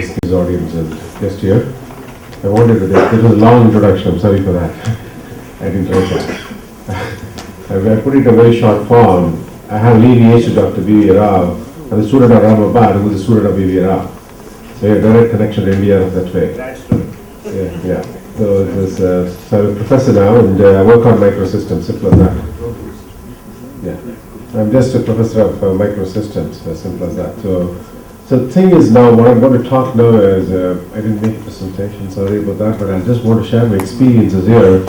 distinguished audience and guest here. I wanted to, it was a long introduction, I'm sorry for that. I didn't write that. I put it in a very short form. I have lineage to Dr. B.V. Rao. I'm a student of Ramabad, who is a student of B.V. Rao. So you have direct connection to India that way. Yeah. So I'm a professor now, and I work on microsystems, simple as that. Yeah. I'm just a professor of microsystems, as simple as that. So the thing is now, what I'm going to talk now is, I didn't make a presentation, sorry about that, but I just want to share my experiences here,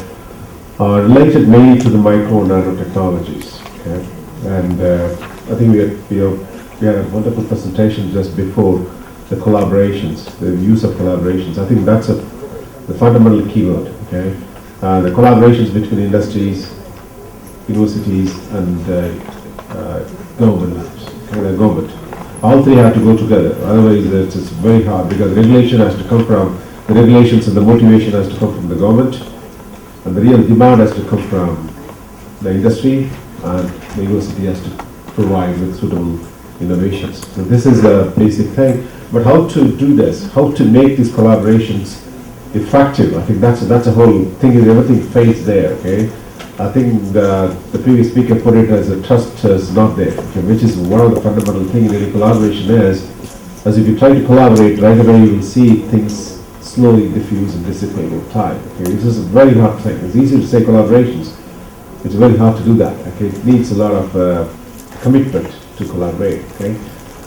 related mainly to the micro and nanotechnologies. Okay? And I think we had a wonderful presentation just before the collaborations, the use of collaborations. I think that's the fundamental keyword. Okay, the collaborations between industries, universities, and government. All three have to go together. Otherwise, it's very hard, because regulation has to come from the regulations, and the motivation has to come from the government, and the real demand has to come from the industry, and the university has to provide with suitable innovations. So this is a basic thing. But how to do this? How to make these collaborations effective? I think that's a whole thing. Is everything fades there. Okay. I think the previous speaker put it as a trust is not there, okay, which is one of the fundamental things in any collaboration is, as if you try to collaborate, right away you will see things slowly diffuse and dissipate over time. Okay, this is a very hard thing. It's easy to say collaborations. It's very hard to do that. Okay, it needs a lot of commitment to collaborate. Okay,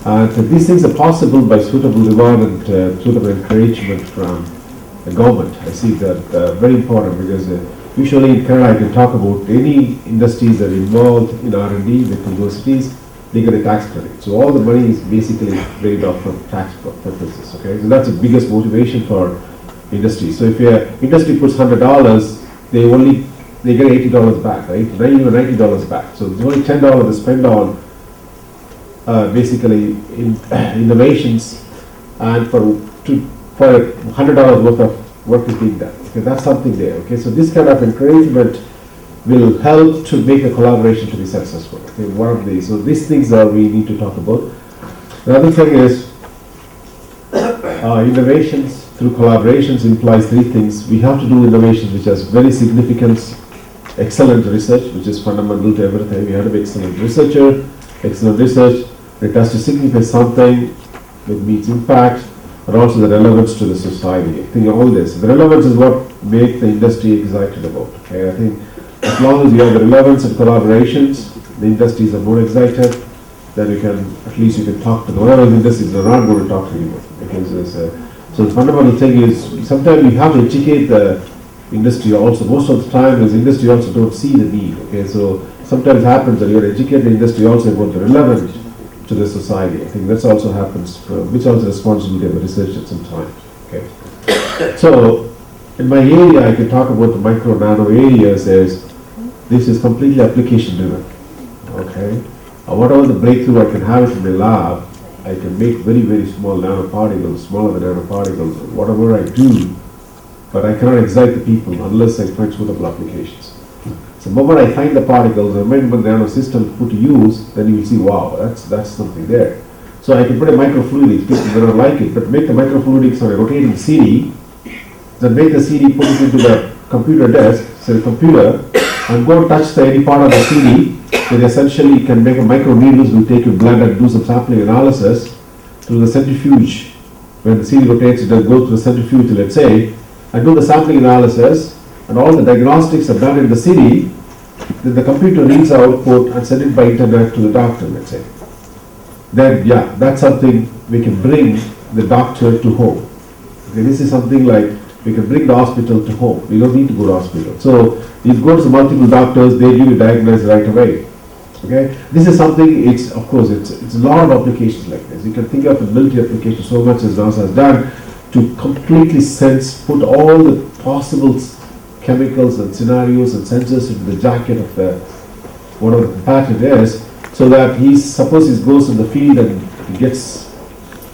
and these things are possible by suitable reward and suitable encouragement from the government. I see that very important, because usually in Canada I can talk about any industries that are involved in R&D with universities, they get a tax credit. So all the money is basically paid off for tax purposes. Okay, so that's the biggest motivation for industry. So if your industry puts $100, they get $80 back, right? Not even $90 back. So there's only $10 to spend on basically in innovations, and for $100 worth of work is being done. Okay, that's something there. Okay, so this kind of encouragement will help to make a collaboration to be successful. Okay, one of these. So these things are we need to talk about. Another thing is innovations through collaborations implies three things. We have to do innovations which has very significant, excellent research, which is fundamental to everything. We have to be excellent researcher, excellent research. It has to signify something that meets impact, and also the relevance to the society. I think all this, the relevance is what makes the industry excited about. Okay, I think as long as you have the relevance and collaborations, the industries are more excited. Then you can, at least you can talk to them. Whatever the industries are not going to talk to you, because so the fundamental thing is sometimes you have to educate the industry also. Most of the time, as industry also don't see the need. Okay, so sometimes it happens that you educate the industry also about the relevance to the society. I think that also happens, which also responsibility of the research at some time. Okay. So in my area, I can talk about the micro nano areas as this is completely application driven. Okay. Whatever the breakthrough I can have in my lab, I can make very, very small nanoparticles, smaller than nanoparticles, whatever I do, but I cannot excite the people unless I find suitable applications. So the moment I find the particles, and when the nano system put to use, then you will see, wow, that's something there. So I can put a microfluidics, people may not like it, but make the microfluidics on a rotating CD, then make the CD, put it into the computer desk, so the computer, and go touch any part of the CD, then essentially you can make a micro needles, will take your blood and do some sampling analysis through the centrifuge. When the CD rotates, it will go through the centrifuge, let's say, and do the sampling analysis, and all the diagnostics are done in the CD, then the computer reads the output and send it by internet to the doctor, let's say. Then, yeah, that's something we can bring the doctor to home. Okay, this is something like we can bring the hospital to home. We don't need to go to hospital. So you go to multiple doctors, they give you diagnosis right away. Okay, this is something. It's of course it's a lot of applications like this. You can think of a military application. So much as NASA has done to completely put all the possible chemicals and scenarios and sensors into the jacket of the whatever the pattern is, so that suppose he goes in the field and he gets,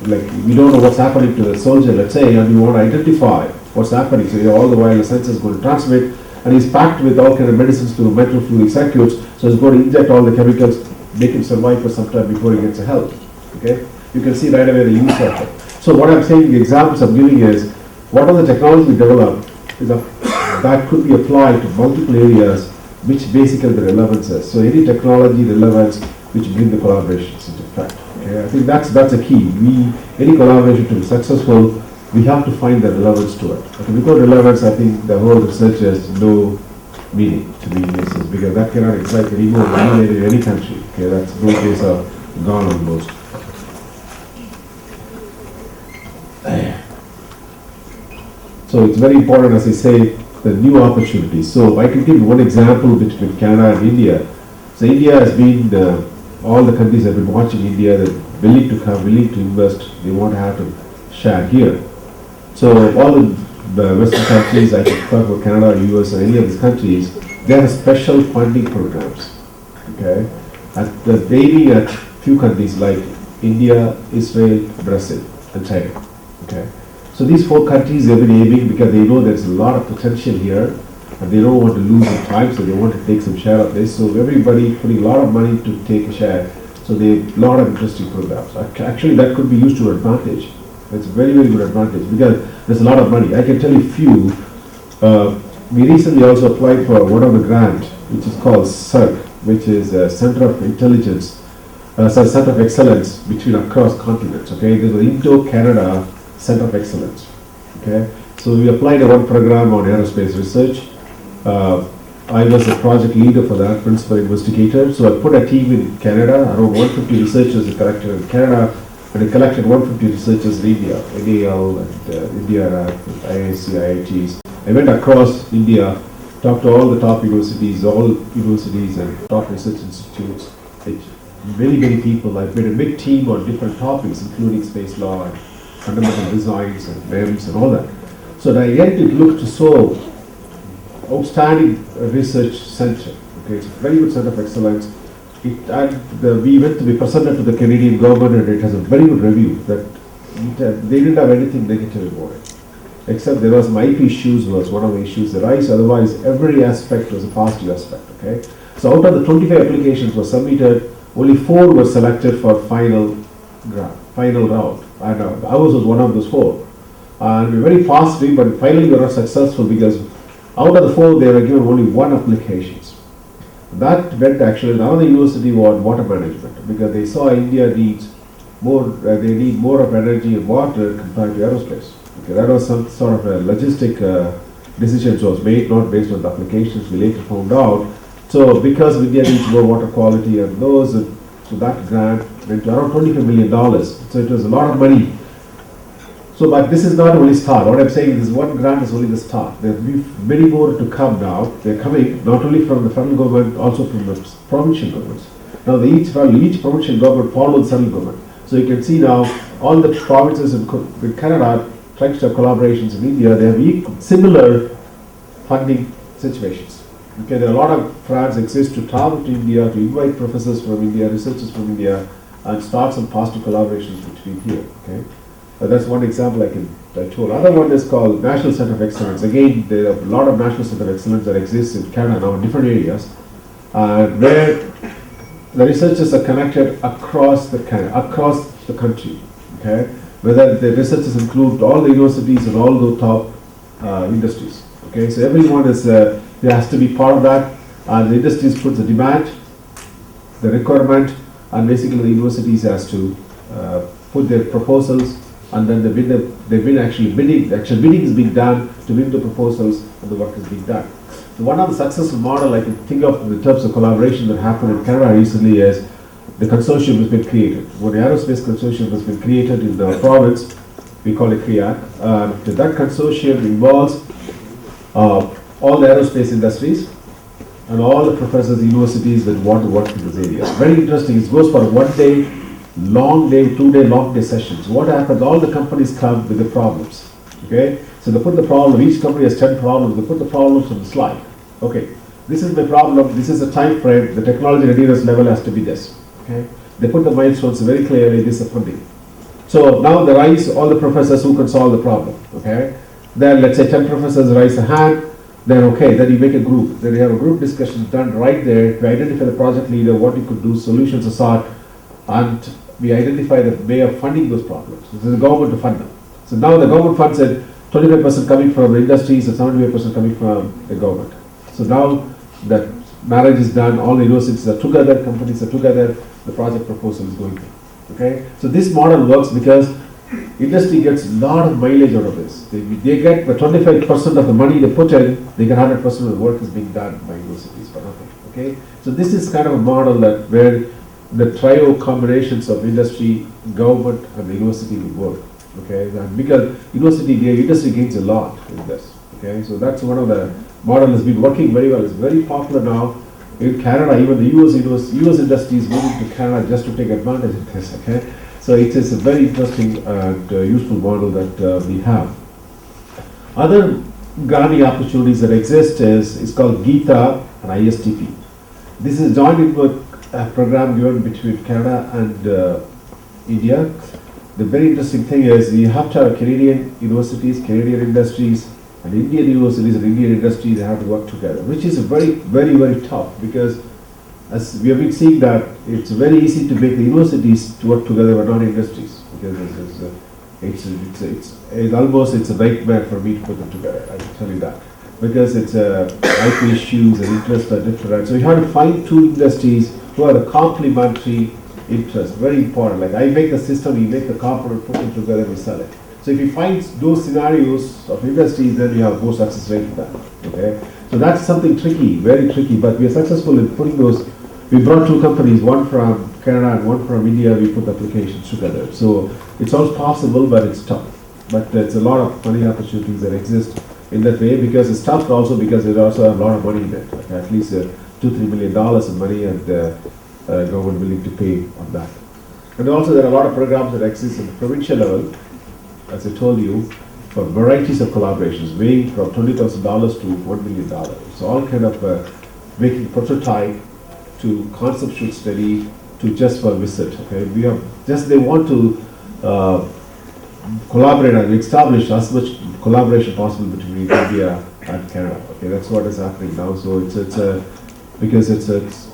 like, we don't know what's happening to the soldier, let's say, and you want to identify what's happening. So all the while the sensor is going to transmit, and he's packed with all kind of medicines through microfluidic circuits, so he's going to inject all the chemicals, make him survive for some time before he gets help. Okay, you can see right away the use of it. So what I'm saying, the examples I'm giving is, what are the technology we develop is that could be applied to multiple areas, which basically the relevance is. So any technology relevance which bring the collaborations into effect. Okay, I think that's a key. Any collaboration to be successful, we have to find the relevance to it. Okay, without relevance, I think the whole research has no meaning to be in this, because that cannot excite anymore in any country. Okay, those days are gone almost. So it's very important, as I say, the new opportunities. So I can give one example between Canada and India. So India has been, all the countries have been watching India, they're willing to come, willing to invest, they want to have to share here. So all the Western countries, I can talk about Canada, US, or any of these countries, they have special funding programs. Okay, they're aiming at few countries like India, Israel, Brazil, and China. Okay. So these 4 countries have been aiming because they know there's a lot of potential here and they don't want to lose the time, so they want to take some share of this. So everybody putting a lot of money to take a share. So they have a lot of interesting programs. Actually, that could be used to advantage. It's a very, very good advantage because there's a lot of money. I can tell you few. We recently also applied for one of the grant, which is called CERC, which is a Center of Intelligence, Center of Excellence between across continents. Okay, there's an Indo-Canada Center of Excellence. Okay, so we applied one program on aerospace research. I was the project leader for that, principal investigator. So I put a team in Canada, around 150 researchers are collected in Canada, and I collected 150 researchers in India, NAL and India, IIC, IITs. I went across India, talked to all the top universities, and top research institutes. Many people. I've made a big team on different topics, including space law and fundamental designs and MEMS and all that. So the idea it looked so outstanding research center. Okay, it's a very good center of excellence. We went to be presented to the Canadian government, and it has a very good review. They didn't have anything negative about it, except there was some IP issues was one of the issues that arise. Otherwise, every aspect was a positive aspect. Okay, so out of the 25 applications were submitted, only 4 were selected for final round. And ours was one of those 4. And we're very positive, but finally we were not successful because out of the 4, they were given only 1 applications. That went actually, another university was water management, because they saw India needs more, they need more of energy and water compared to aerospace. Okay, that was some sort of a logistic decision was made, not based on the applications we later found out. So because India needs more water quality and those, so that grant went to around $25 million. So it was a lot of money. So, but this is not only start. What I'm saying is, one grant is only the start. There will be many more to come now. They're coming not only from the federal government, also from the provincial governments. Now, each provincial government follows the central government. So you can see now all the provinces in Canada trying to have collaborations in India. They have similar funding situations. Okay, there are a lot of plans exist to travel to India, to invite professors from India, researchers from India, and start some positive collaborations between here. Okay, that's one example I told. Other one is called National Center of Excellence. Again, there are a lot of National Center of Excellence that exists in Canada now in different areas, where the researchers are connected across the country. Okay, whether the researchers include all the universities and all the top industries. Okay, so everyone is there has to be part of that, and the industries put the demand, the requirement, and basically the universities has to put their proposals, and then bidding is being done to win the proposals, and the work is being done. So one of the successful model I can think of in terms of collaboration that happened in Canada recently is the consortium has been created. One aerospace consortium has been created in the province. We call it CREAC. That consortium involves all the aerospace industries and all the professors, universities that want to work in this area. Very interesting. It goes for 1 day, long day, 2 day, long day sessions. What happens? All the companies come with the problems. Okay, so they put the problem. Each company has 10 problems. They put the problems on the slide. Okay, this is my problem. This is the time frame. The technology readiness level has to be this. Okay, they put the milestones very clearly. This is funding. So now they raise all the professors who can solve the problem. Okay, then let's say 10 professors raise a hand. Then you make a group. Then you have a group discussion done right there to identify the project leader, what you could do, solutions are sought, and we identified a way of funding those problems. This is the government to fund them. So now the government funds it, 25% coming from the industries and 75% coming from the government. So now that marriage is done, all the universities are together, companies are together, the project proposal is going through. Okay? So this model works because industry gets a lot of mileage out of this. They get the 25% of the money they put in, they get 100% of the work is being done by universities for nothing. Okay? So this is kind of a model that where the trio combinations of industry, government and the university will work. Okay? And because industry gains a lot in this. Okay? So that's one of the model has been working very well. It's very popular now in Canada. Even the US industry is moving to Canada just to take advantage of this. Okay? So it is a very interesting and useful model that we have. Other granting opportunities that exist is called GITA and ISTP. This is joint input program given between Canada and India. The very interesting thing is you have to have Canadian universities, Canadian industries, and Indian universities and Indian industry, they have to work together, which is very, very, very tough because as we have been seeing that it's very easy to make the universities to work together but not industries because it's almost a nightmare for me to put them together, I can tell you that, because it's IP issues and interests are different. So you have to find two industries who are the complementary interests, very important. Like I make the system, you make the component, put them together, we sell it. So if you find those scenarios of industries, then you have more success rate with that. Okay, so that's something tricky, very tricky. But we are successful in putting those. We brought two companies, one from Canada and one from India. We put applications together. So it's all possible, but it's tough. But it's a lot of money opportunities that exist in that way because it's tough also because there's also a lot of money in it, like at least $2-3 million in money, and government willing to pay on that. And also there are a lot of programs that exist at the provincial level, as I told you, for varieties of collaborations, weighing from $20,000 to $1 million. So all kind of making prototype to conceptual study to just for visit. Okay, we have just they want to collaborate and establish as much collaboration possible between India and Canada. Okay, that's what is happening now. So because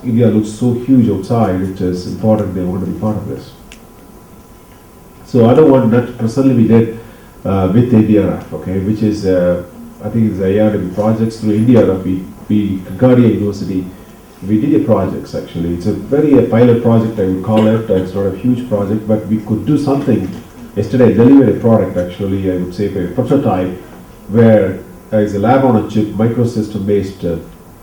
India looks so huge outside, it is important they want to be part of this. So other one that personally we did with ADRF, okay, which is I think it's IRB projects through ADRF. We Concordia University, we did a project actually. It's a pilot project I would call it. It's not a huge project, but we could do something. Yesterday I delivered a product actually, I would say a prototype, where is a lab on a chip, microsystem based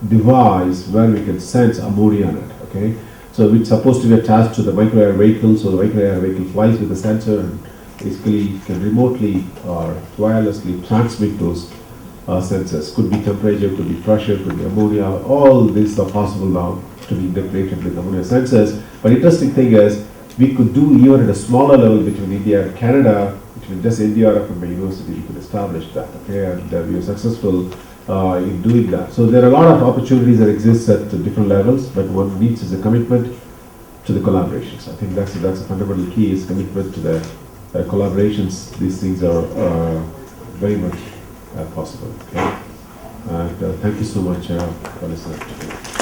device where we can sense ammonia in it. Okay, so it's supposed to be attached to the micro air vehicle, so the micro air vehicle flies with the sensor and basically can remotely or wirelessly transmit those sensors. Could be temperature, could be pressure, could be ammonia. All these are possible now to be integrated with ammonia sensors. But interesting thing is we could do even at a smaller level between India and Canada, between just India and my university, we could establish that. Okay, and we were successful in doing that. So there are a lot of opportunities that exist at different levels, but what needs is a commitment to the collaborations. I think that's a fundamental key, is commitment to the collaborations. These things are very much possible. Okay? And thank you so much for listening.